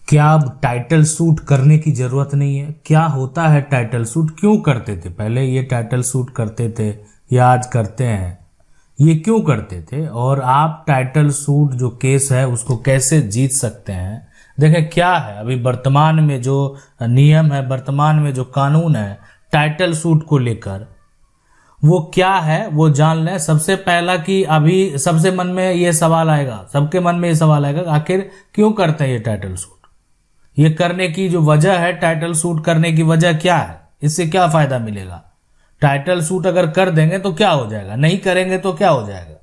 क्या अब title suit करने की जरूरत नहीं है? क्या होता है टाइटल सूट? क्यों करते थे पहले ये टाइटल सूट करते थे या आज करते हैं? ये क्यों करते थे और आप टाइटल सूट जो केस है उसको कैसे जीत सकते हैं? देखें क्या है अभी वर्तमान में जो नियम है, वर्तमान में जो कानून है टाइटल सूट को लेकर, वो क्या है वो जान लें। सबसे पहला कि अभी सबसे मन में ये सवाल आएगा, सबके मन में ये सवाल आएगा आखिर क्यों करते हैं ये टाइटल सूट? ये करने की जो वजह है, टाइटल सूट करने की वजह क्या है? इससे क्या फायदा मिलेगा? टाइटल सूट अगर कर देंगे तो क्या हो जाएगा, नहीं करेंगे तो क्या हो जाएगा?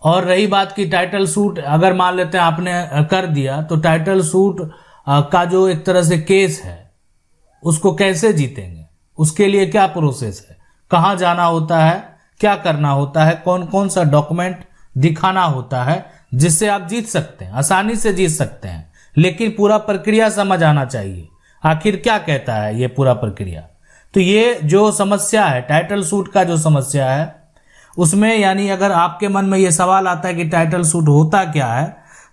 और रही बात की टाइटल सूट अगर मान लेते हैं आपने कर दिया, तो टाइटल सूट का जो एक तरह से केस है उसको कैसे जीतेंगे? उसके लिए क्या प्रोसेस है, कहाँ जाना होता है, क्या करना होता है, कौन कौन सा डॉक्यूमेंट दिखाना होता है जिससे आप जीत सकते हैं, आसानी से जीत सकते हैं। लेकिन पूरा प्रक्रिया समझ आना चाहिए, आखिर क्या कहता है ये पूरा प्रक्रिया। तो ये जो समस्या है टाइटल सूट का, जो समस्या है उसमें यानी अगर आपके मन में ये सवाल आता है कि टाइटल सूट होता क्या है,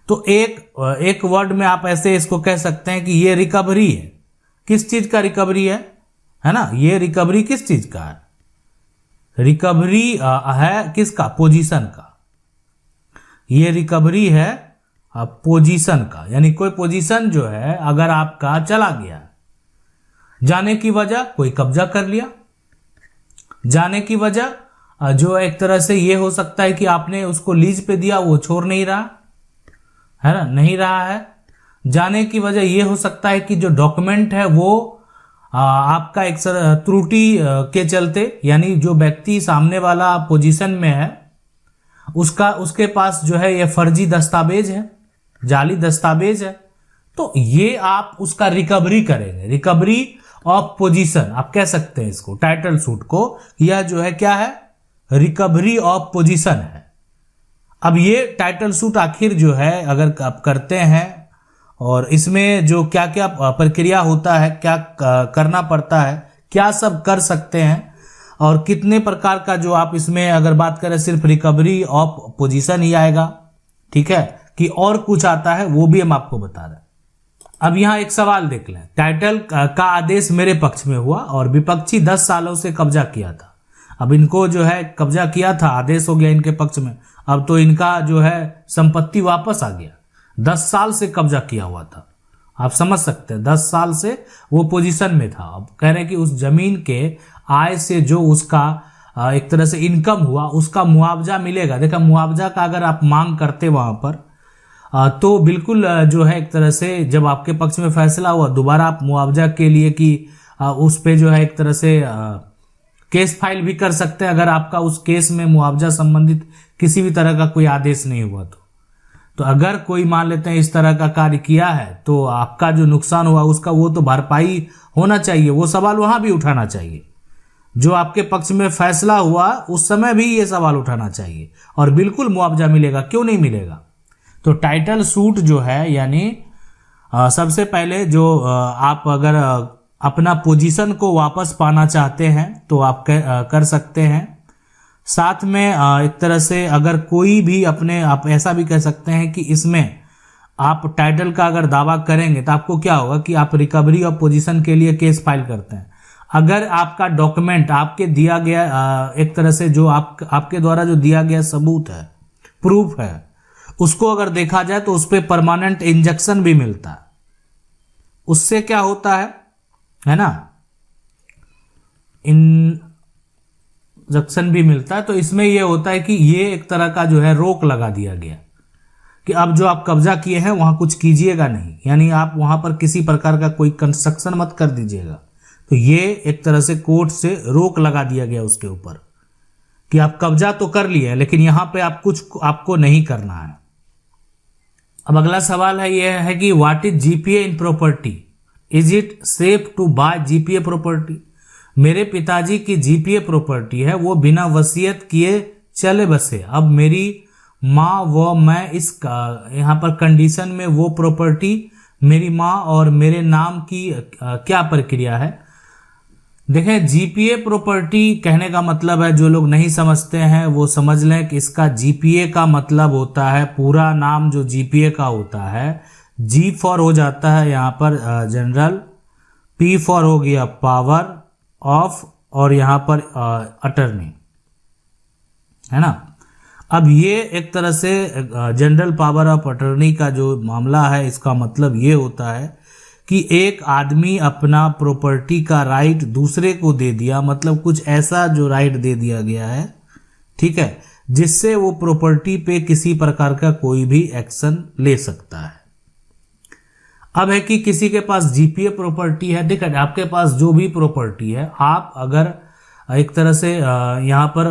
तो एक वर्ड में आप ऐसे इसको कह सकते हैं कि ये रिकवरी है। किस चीज का रिकवरी है ना? ये रिकवरी किस चीज का है? रिकवरी है किसका? पोजीशन का। ये रिकवरी है पोजीशन का, यानी कोई पोजीशन जो है अगर आपका चला गया, जाने की वजह कोई कब्जा कर लिया, जाने की वजह जो एक तरह से ये हो सकता है कि आपने उसको लीज पे दिया, वो छोड़ नहीं रहा है ना, नहीं रहा है। जाने की वजह ये हो सकता है कि जो डॉक्यूमेंट है वो आपका एक त्रुटि के चलते, यानी जो व्यक्ति सामने वाला पोजीशन में है उसके पास जो है ये फर्जी दस्तावेज है, जाली दस्तावेज है, तो ये आप उसका रिकवरी करेंगे। रिकवरी ऑफ पोजीशन आप कह सकते हैं इसको, टाइटल सूट को। यह जो है क्या है? रिकवरी ऑफ पोजीशन है। अब ये टाइटल सूट आखिर जो है अगर आप करते हैं और इसमें जो क्या क्या प्रक्रिया होता है, क्या करना पड़ता है, क्या सब कर सकते हैं और कितने प्रकार का जो आप इसमें अगर बात करें सिर्फ रिकवरी ऑफ पोजीशन ही आएगा, ठीक है, कि और कुछ आता है वो भी हम आपको बता रहे हैं। अब यहां एक सवाल देख लें। टाइटल का आदेश मेरे पक्ष में हुआ और विपक्षी 10 सालों से कब्जा किया था। अब इनको जो है कब्जा किया था, आदेश हो गया इनके पक्ष में, अब तो इनका जो है संपत्ति वापस आ गया। 10 साल से कब्जा किया हुआ था, आप समझ सकते हैं 10 साल से वो पोजीशन में था। अब कह रहे हैं कि उस जमीन के आय से जो उसका एक तरह से इनकम हुआ उसका मुआवजा मिलेगा। देखा, मुआवजा का अगर आप मांग करते वहां पर तो बिल्कुल जो है एक तरह से जब आपके पक्ष में फैसला हुआ दोबारा आप मुआवजा के लिए कि उस पे जो है एक तरह से केस फाइल भी कर सकते हैं अगर आपका उस केस में मुआवजा संबंधित किसी भी तरह का कोई आदेश नहीं हुआ तो अगर कोई मान लेते हैं इस तरह का कार्य किया है तो आपका जो नुकसान हुआ उसका वो तो भरपाई होना चाहिए, वो सवाल वहां भी उठाना चाहिए। जो आपके पक्ष में फैसला हुआ उस समय भी ये सवाल उठाना चाहिए और बिल्कुल मुआवजा मिलेगा, क्यों नहीं मिलेगा। तो टाइटल सूट जो है यानी सबसे पहले जो आप अगर अपना पोजीशन को वापस पाना चाहते हैं तो आप कर सकते हैं। साथ में एक तरह से अगर कोई भी अपने, आप ऐसा भी कह सकते हैं कि इसमें आप टाइटल का अगर दावा करेंगे तो आपको क्या होगा कि आप रिकवरी ऑफ पोजीशन के लिए केस फाइल करते हैं। अगर आपका डॉक्यूमेंट आपके दिया गया एक तरह से जो आपके द्वारा जो दिया गया सबूत है, प्रूफ है, उसको अगर देखा जाए तो उस पर परमानेंट इंजेक्शन भी मिलता है। उससे क्या होता है ना, इंजेक्शन भी मिलता है। तो इसमें यह होता है कि ये एक तरह का जो है रोक लगा दिया गया कि अब जो आप कब्जा किए हैं वहां कुछ कीजिएगा नहीं, यानी आप वहां पर किसी प्रकार का कोई कंस्ट्रक्शन मत कर दीजिएगा। तो ये एक तरह से कोर्ट से रोक लगा दिया गया उसके ऊपर कि आप कब्जा तो कर लिए लेकिन यहां पे आप कुछ आपको नहीं करना है। अब अगला सवाल है यह है कि what is GPA in property, is it safe to buy GPA property. मेरे पिताजी की जीपीए प्रॉपर्टी है, वो बिना वसीयत किए चले बसे। अब मेरी माँ व मैं इस यहाँ पर कंडीशन में वो प्रॉपर्टी मेरी माँ और मेरे नाम की क्या प्रक्रिया है। देखें, जीपीए प्रॉपर्टी कहने का मतलब है, जो लोग नहीं समझते हैं वो समझ लें कि इसका जीपीए का मतलब होता है, पूरा नाम जो जीपीए का होता है, G फॉर हो जाता है यहाँ पर जनरल, P फॉर हो गया पावर ऑफ, और यहाँ पर अटर्नी, है ना। अब ये एक तरह से जनरल पावर ऑफ अटर्नी का जो मामला है, इसका मतलब ये होता है कि एक आदमी अपना प्रॉपर्टी का राइट दूसरे को दे दिया, मतलब कुछ ऐसा जो राइट दे दिया गया है, ठीक है, जिससे वो प्रॉपर्टी पे किसी प्रकार का कोई भी एक्शन ले सकता है। अब है कि किसी के पास जीपीए प्रॉपर्टी है, ठीक है, आपके पास जो भी प्रॉपर्टी है, आप अगर एक तरह से यहाँ पर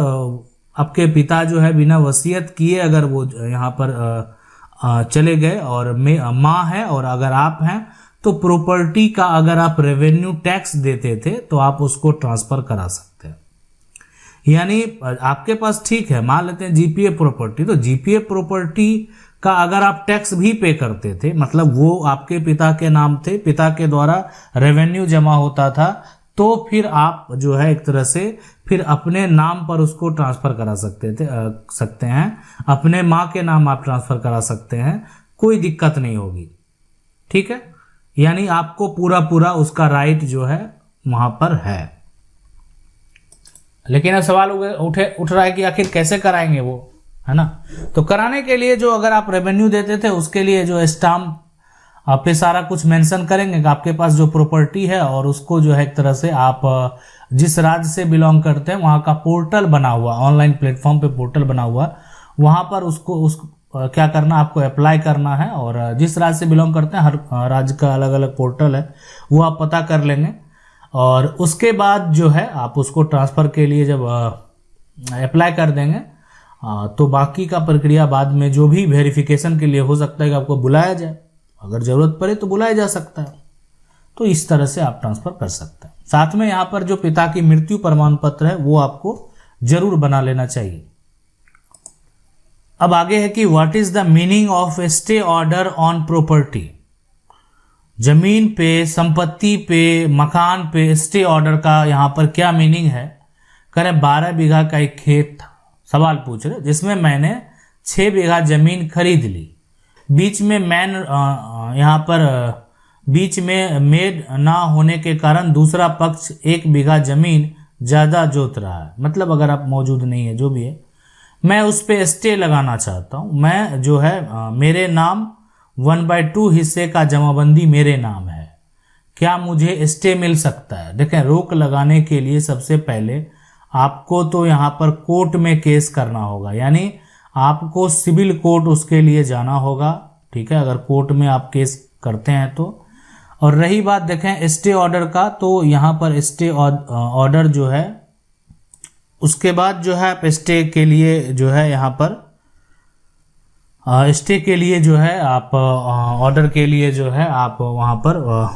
आपके पिता जो है बिना वसीयत किए अगर वो यहाँ पर चले गए और माँ है और अगर आप हैं, तो प्रॉपर्टी का अगर आप रेवेन्यू टैक्स देते थे तो आप उसको ट्रांसफर करा सकते हैं। यानी आपके पास, ठीक है, मान लेते हैं जीपीए प्रॉपर्टी, तो जीपीए प्रॉपर्टी का अगर आप टैक्स भी पे करते थे, मतलब वो आपके पिता के नाम थे, पिता के द्वारा रेवेन्यू जमा होता था, तो फिर आप जो है एक तरह से फिर अपने नाम पर उसको ट्रांसफर करा सकते हैं, अपने माँ के नाम आप ट्रांसफर करा सकते हैं, कोई दिक्कत नहीं होगी, ठीक है। यानी आपको पूरा उसका राइट जो है वहां पर है। लेकिन अब सवाल उठ रहा है कि आखिर कैसे कराएंगे वो, है ना। तो कराने के लिए जो अगर आप रेवेन्यू देते थे उसके लिए जो स्टाम्प पे सारा कुछ मेंशन करेंगे कि आपके पास जो प्रॉपर्टी है, और उसको जो है एक तरह से आप जिस राज्य से बिलोंग करते हैं वहाँ का पोर्टल बना हुआ, ऑनलाइन प्लेटफॉर्म पे पोर्टल बना हुआ, वहाँ पर उसको क्या करना, आपको अप्लाई करना है। और जिस राज्य से बिलोंग करते हैं, हर राज्य का अलग अलग पोर्टल है, वो आप पता कर लेंगे। और उसके बाद जो है आप उसको ट्रांसफ़र के लिए जब अप्लाई कर देंगे, तो बाकी का प्रक्रिया बाद में जो भी वेरिफिकेशन के लिए हो सकता है कि आपको बुलाया जाए, अगर ज़रूरत पड़े तो बुलाया जा सकता है। तो इस तरह से आप ट्रांसफ़र कर सकते हैं। साथ में यहाँ पर जो पिता की मृत्यु प्रमाण पत्र है वो आपको जरूर बना लेना चाहिए। अब आगे है कि what is the meaning of stay order on property. जमीन पे, संपत्ति पे, मकान पे स्टे ऑर्डर का यहाँ पर क्या मीनिंग है। करें 12 बीघा का एक खेत था, सवाल पूछ रहे, जिसमें मैंने 6 बीघा जमीन खरीद ली, बीच में यहाँ पर बीच में मेड ना होने के कारण दूसरा पक्ष 1 बीघा जमीन ज़्यादा जोत रहा है, मतलब अगर आप मौजूद नहीं है, जो भी है, मैं उस पे स्टे लगाना चाहता हूँ। मैं जो है मेरे नाम 1/2 हिस्से का जमाबंदी मेरे नाम है, क्या मुझे स्टे मिल सकता है। देखें, रोक लगाने के लिए सबसे पहले आपको तो यहाँ पर कोर्ट में केस करना होगा, यानी आपको सिविल कोर्ट उसके लिए जाना होगा, ठीक है, अगर कोर्ट में आप केस करते हैं तो। और रही बात देखें स्टे ऑर्डर का, तो यहाँ पर स्टे ऑर्डर जो है, उसके बाद जो है आप स्टे के लिए जो है यहाँ पर स्टे के लिए जो है आप ऑर्डर के लिए जो है आप वहाँ पर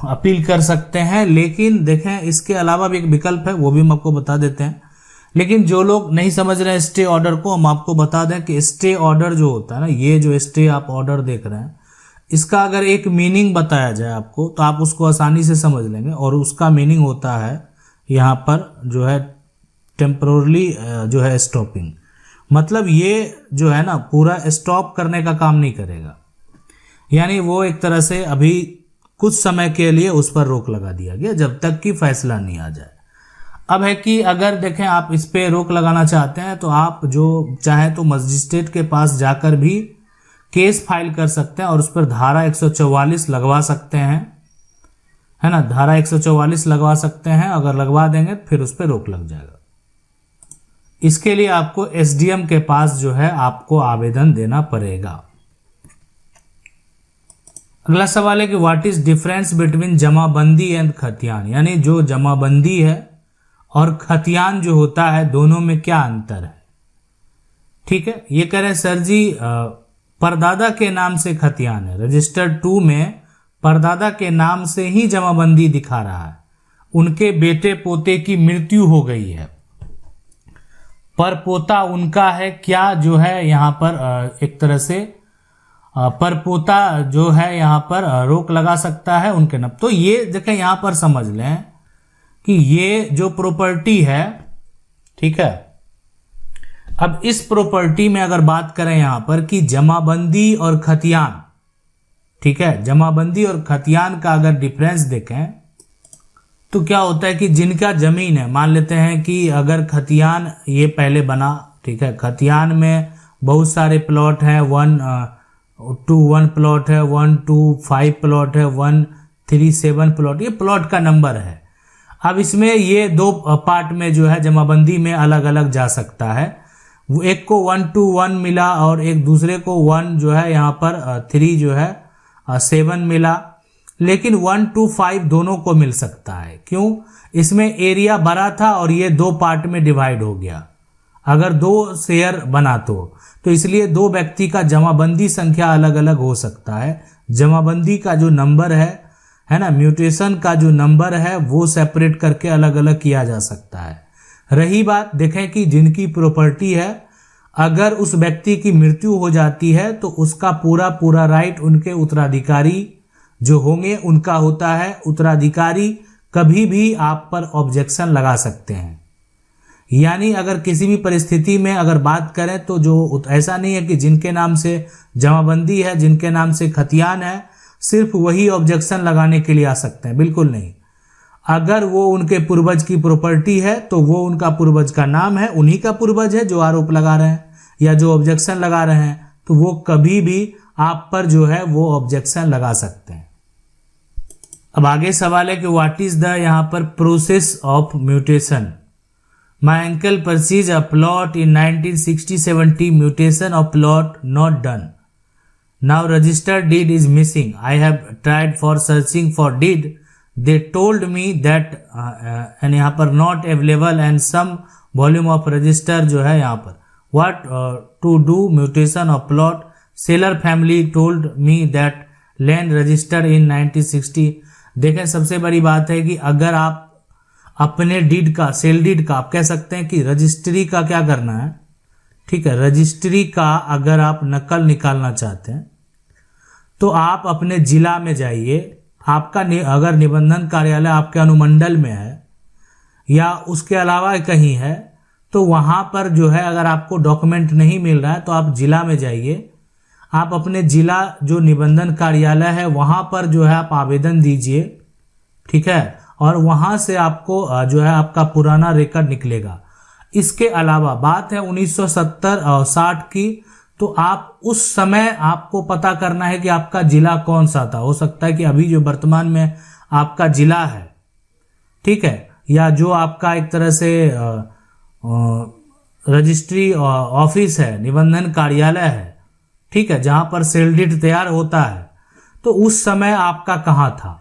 अपील कर सकते हैं। लेकिन देखें इसके अलावा भी एक विकल्प है, वो भी हम आपको बता देते हैं। लेकिन जो लोग नहीं समझ रहे हैं स्टे ऑर्डर को, हम आपको बता दें कि स्टे ऑर्डर जो होता है ना, ये जो स्टे आप ऑर्डर देख रहे हैं, इसका अगर एक मीनिंग बताया जाए आपको तो आप उसको आसानी से समझ लेंगे। और उसका मीनिंग होता है यहाँ पर जो है टेम्पररी जो है स्टॉपिंग, मतलब ये जो है ना पूरा स्टॉप करने का काम नहीं करेगा, यानी वो एक तरह से अभी कुछ समय के लिए उस पर रोक लगा दिया गया जब तक कि फैसला नहीं आ जाए। अब है कि अगर देखें आप इस पे रोक लगाना चाहते हैं तो आप जो चाहे तो मजिस्ट्रेट के पास जाकर भी केस फाइल कर सकते हैं और उस पर धारा 144 लगवा सकते हैं, है ना, धारा 144 लगवा सकते हैं। अगर लगवा देंगे फिर उस पर रोक लग जाएगा। इसके लिए आपको एसडीएम के पास जो है आपको आवेदन देना पड़ेगा। अगला सवाल है कि व्हाट इज डिफरेंस बिटवीन जमाबंदी एंड खतियान, यानी जो जमाबंदी है और खतियान जो होता है, दोनों में क्या अंतर है। ठीक है, ये कह रहे सर जी परदादा के नाम से खतियान है, रजिस्टर 2 में परदादा के नाम से ही जमाबंदी दिखा रहा है, उनके बेटे पोते की मृत्यु हो गई है, पर पोता उनका है, क्या जो है यहाँ पर एक तरह से पर पोता जो है यहाँ पर रोक लगा सकता है उनके नाम। तो ये देखें यहाँ पर समझ लें कि ये जो प्रॉपर्टी है, ठीक है, अब इस प्रॉपर्टी में अगर बात करें यहाँ पर कि जमाबंदी और खतियान, ठीक है, जमाबंदी और खतियान का अगर डिफरेंस देखें तो क्या होता है कि जिनका जमीन है, मान लेते हैं कि अगर खतियान ये पहले बना, ठीक है, खतियान में बहुत सारे प्लॉट हैं, 1-1 प्लॉट है, 1-5 प्लॉट है, 1-7 प्लॉट, ये प्लॉट का नंबर है। अब इसमें ये दो पार्ट में जो है जमाबंदी में अलग अलग जा सकता है। वो एक को 1-1 मिला और एक दूसरे को 1 जो है यहाँ पर 3 जो है 7 मिला, लेकिन 1-5 दोनों को मिल सकता है। क्यों? इसमें एरिया बड़ा था और ये दो पार्ट में डिवाइड हो गया, अगर दो शेयर बना तो इसलिए दो व्यक्ति का जमाबंदी संख्या अलग अलग हो सकता है। जमाबंदी का जो नंबर है ना, म्यूटेशन का जो नंबर है वो सेपरेट करके अलग अलग किया जा सकता है। रही बात, देखें कि जिनकी प्रॉपर्टी है, अगर उस व्यक्ति की मृत्यु हो जाती है तो उसका पूरा राइट उनके उत्तराधिकारी जो होंगे उनका होता है। उत्तराधिकारी कभी भी आप पर ऑब्जेक्शन लगा सकते हैं। यानी अगर किसी भी परिस्थिति में अगर बात करें तो जो ऐसा नहीं है कि जिनके नाम से जमाबंदी है, जिनके नाम से खतियान है, सिर्फ वही ऑब्जेक्शन लगाने के लिए आ सकते हैं, बिल्कुल नहीं। अगर वो उनके पूर्वज की प्रॉपर्टी है तो वो उनका पूर्वज का नाम है, उन्हीं का पूर्वज है जो आरोप लगा रहे हैं या जो ऑब्जेक्शन लगा रहे हैं, तो वो कभी भी आप पर जो है वो ऑब्जेक्शन लगा सकते हैं। अब आगे सवाल है कि व्हाट इज द यहाँ पर process of mutation. My uncle purchase a plot in 1960-70, mutation of plot not done. Now registered deed is missing. I have tried for searching for deed. They told me that and यहाँ पर not available and some volume of register जो है यहाँ पर what to do mutation of plot. Seller family told me that land registered in 1960. देखें, सबसे बड़ी बात है कि अगर आप अपने डीड का, सेल डीड का, आप कह सकते हैं कि रजिस्ट्री का क्या करना है, ठीक है, रजिस्ट्री का अगर आप नकल निकालना चाहते हैं तो आप अपने जिला में जाइए। आपका अगर निबंधन कार्यालय आपके अनुमंडल में है या उसके अलावा कहीं है तो वहां पर जो है अगर आपको डॉक्यूमेंट नहीं मिल रहा है तो आप जिला में जाइए। आप अपने जिला जो निबंधन कार्यालय है वहां पर जो है आप आवेदन दीजिए, ठीक है, और वहां से आपको जो है आपका पुराना रिकॉर्ड निकलेगा। इसके अलावा बात है 1970 और 60 की, तो आप उस समय आपको पता करना है कि आपका जिला कौन सा था। हो सकता है कि अभी जो वर्तमान में आपका जिला है, ठीक है, या जो आपका एक तरह से रजिस्ट्री ऑफिस है, निबंधन कार्यालय है, ठीक है, जहां पर सेल डीड तैयार होता है, तो उस समय आपका कहाँ था,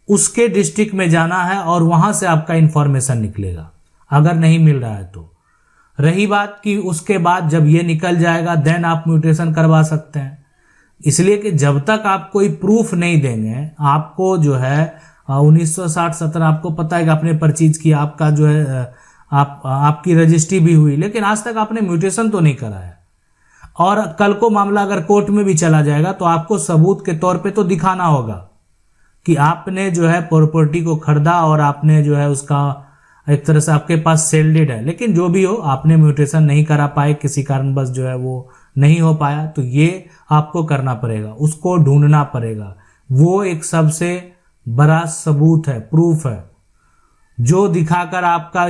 उसके डिस्ट्रिक्ट में जाना है और वहां से आपका इंफॉर्मेशन निकलेगा अगर नहीं मिल रहा है तो। रही बात कि उसके बाद जब ये निकल जाएगा देन आप म्यूटेशन करवा सकते हैं। इसलिए कि जब तक आप कोई प्रूफ नहीं देंगे, आपको जो है 1960-70 आपको पता है कि आपने परचेज किया, आपका जो है आपकी रजिस्ट्री भी हुई, लेकिन आज तक आपने म्यूटेशन तो नहीं कराया, और कल को मामला अगर कोर्ट में भी चला जाएगा तो आपको सबूत के तौर पे तो दिखाना होगा कि आपने जो है प्रॉपर्टी को खरीदा और आपने जो है उसका एक तरह से आपके पास सेल डीड है, लेकिन जो भी हो आपने म्यूटेशन नहीं करा पाए, किसी कारणवश जो है वो नहीं हो पाया, तो ये आपको करना पड़ेगा, उसको ढूंढना पड़ेगा। वो एक सबसे बड़ा सबूत है, प्रूफ है, जो दिखाकर आपका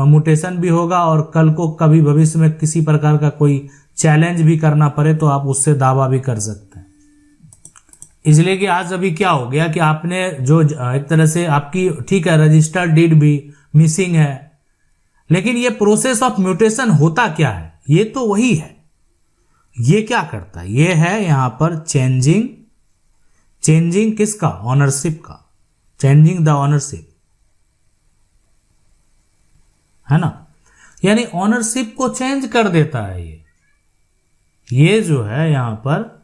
म्यूटेशन भी होगा और कल को कभी भविष्य में किसी प्रकार का कोई चैलेंज भी करना पड़े तो आप उससे दावा भी कर सकते हैं। इसलिए कि आज अभी क्या हो गया कि आपने जो एक तरह से आपकी, ठीक है, रजिस्टर्ड डीड भी मिसिंग है, लेकिन ये प्रोसेस ऑफ म्यूटेशन होता क्या है, ये तो वही है। ये क्या करता है, ये है यहां पर चेंजिंग किसका, ऑनरशिप का, चेंजिंग द ऑनरशिप, है ना, यानी ऑनरशिप को चेंज कर देता है। ये जो है यहां पर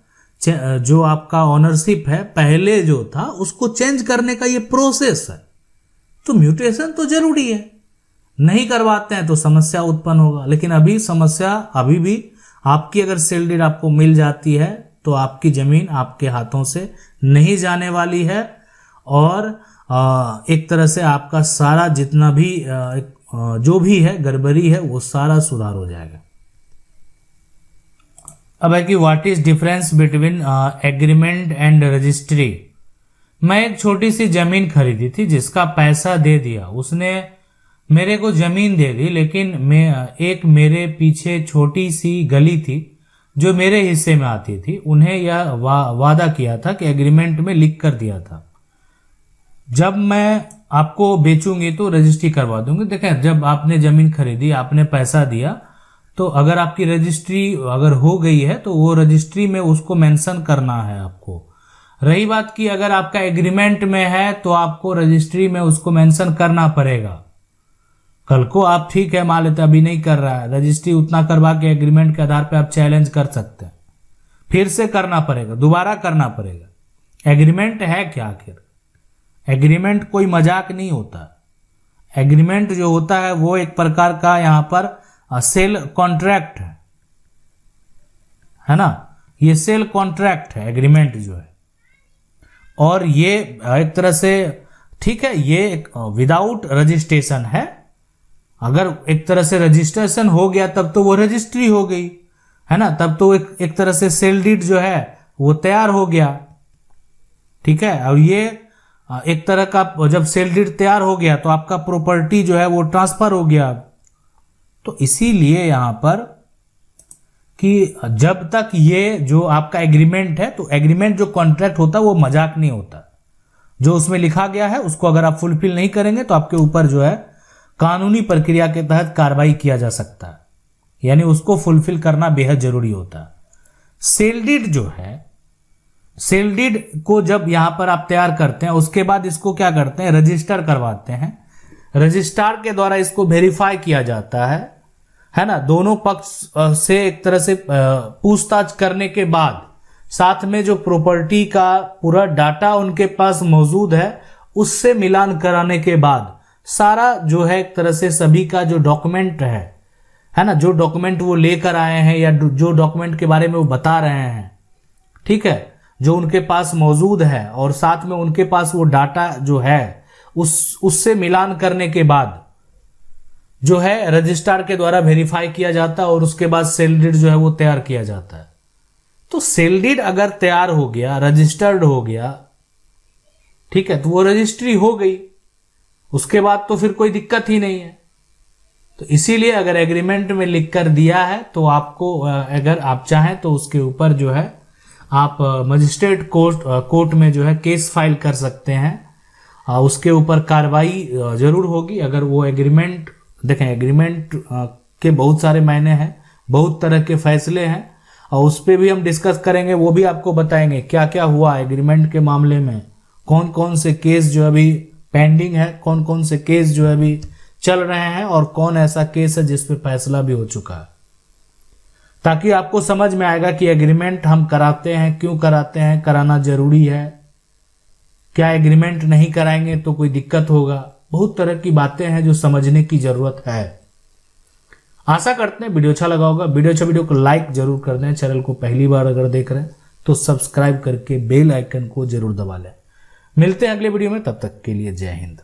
जो आपका ऑनरशिप है पहले जो था उसको चेंज करने का ये प्रोसेस है। तो म्यूटेशन तो जरूरी है, नहीं करवाते हैं तो समस्या उत्पन्न होगा। लेकिन अभी समस्या अभी भी आपकी अगर सेल डीड आपको मिल जाती है तो आपकी जमीन आपके हाथों से नहीं जाने वाली है और एक तरह से आपका सारा जितना भी जो भी है गड़बड़ी है वो सारा सुधार हो जाएगा। अब है कि what is difference between agreement and registry. मैं एक छोटी सी जमीन खरीदी थी जिसका पैसा दे दिया, उसने मेरे को जमीन दे दी, लेकिन एक मेरे पीछे छोटी सी गली थी जो मेरे हिस्से में आती थी। उन्हें यह वादा किया था कि एग्रीमेंट में लिख कर दिया था, जब मैं आपको बेचूंगी तो रजिस्ट्री करवा दूंगी। देखें, जब आपने जमीन खरीदी, आपने पैसा दिया, तो अगर आपकी रजिस्ट्री अगर हो गई है तो वो रजिस्ट्री में उसको मेंशन करना है आपको। रही बात की अगर आपका एग्रीमेंट में है तो आपको रजिस्ट्री में उसको मेंशन करना पड़ेगा। कल को आप ठीक है मान लेते अभी नहीं कर रहा है, रजिस्ट्री उतना करवा के एग्रीमेंट के आधार पे आप चैलेंज कर सकते हैं, फिर से करना पड़ेगा, दोबारा करना पड़ेगा। एग्रीमेंट है क्या आखिर? एग्रीमेंट कोई मजाक नहीं होता। एग्रीमेंट जो होता है वो एक प्रकार का यहां पर सेल कॉन्ट्रैक्ट है ना, ये सेल कॉन्ट्रैक्ट है एग्रीमेंट जो है। और ये एक तरह से ठीक है, ये विदाउट रजिस्ट्रेशन है। अगर एक तरह से रजिस्ट्रेशन हो गया तब तो वो रजिस्ट्री हो गई है ना, तब तो एक तरह से सेल डीड जो है वो तैयार हो गया। ठीक है, और ये एक तरह का जब सेल डीड तैयार हो गया तो आपका प्रॉपर्टी जो है वो ट्रांसफर हो गया। तो इसीलिए यहां पर कि जब तक ये जो आपका एग्रीमेंट है, तो एग्रीमेंट जो कॉन्ट्रैक्ट होता है वो मजाक नहीं होता। जो उसमें लिखा गया है उसको अगर आप फुलफिल नहीं करेंगे तो आपके ऊपर जो है कानूनी प्रक्रिया के तहत कार्रवाई किया जा सकता है, यानी उसको फुलफिल करना बेहद जरूरी होता है। सेल डीड जो है, सेल डीड को जब यहां पर आप तैयार करते हैं उसके बाद इसको क्या करते हैं, रजिस्टर करवाते हैं। रजिस्ट्रार के द्वारा इसको वेरीफाई किया जाता है ना। दोनों पक्ष से एक तरह से पूछताछ करने के बाद साथ में जो प्रॉपर्टी का पूरा डाटा उनके पास मौजूद है उससे मिलान कराने के बाद सारा जो है एक तरह से सभी का जो डॉक्यूमेंट है ना, जो डॉक्यूमेंट वो लेकर आए हैं या जो डॉक्यूमेंट के बारे में वो बता रहे हैं, ठीक है, जो उनके पास मौजूद है और साथ में उनके पास वो डाटा जो है उससे मिलान करने के बाद जो है रजिस्ट्रार के द्वारा वेरीफाई किया जाता है और उसके बाद सेल डीड जो है वो तैयार किया जाता है। तो सेल डीड अगर तैयार हो गया, रजिस्टर्ड हो गया, ठीक है, तो वो रजिस्ट्री हो गई, उसके बाद तो फिर कोई दिक्कत ही नहीं है। तो इसीलिए अगर एग्रीमेंट में लिख कर दिया है तो आपको अगर आप चाहें तो उसके ऊपर जो है आप मजिस्ट्रेट कोर्ट में जो है केस फाइल कर सकते हैं। उसके ऊपर कार्रवाई जरूर होगी अगर वो एग्रीमेंट, देखें एग्रीमेंट के बहुत सारे मायने हैं, बहुत तरह के फैसले हैं और उस पर भी हम डिस्कस करेंगे, वो भी आपको बताएंगे क्या क्या हुआ एग्रीमेंट के मामले में, कौन कौन से केस जो अभी पेंडिंग है, कौन कौन से केस जो अभी चल रहे हैं और कौन ऐसा केस है जिस पे फैसला भी हो चुका है, ताकि आपको समझ में आएगा कि एग्रीमेंट हम कराते हैं, क्यों कराते हैं, कराना जरूरी है, क्या एग्रीमेंट नहीं कराएंगे तो कोई दिक्कत होगा। बहुत तरह की बातें हैं जो समझने की जरूरत है। आशा करते हैं वीडियो अच्छा लगा होगा। वीडियो को लाइक जरूर कर दें। चैनल को पहली बार अगर देख रहे हैं तो सब्सक्राइब करके बेल आइकन को जरूर दबा लें। मिलते हैं अगले वीडियो में, तब तक के लिए जय हिंद।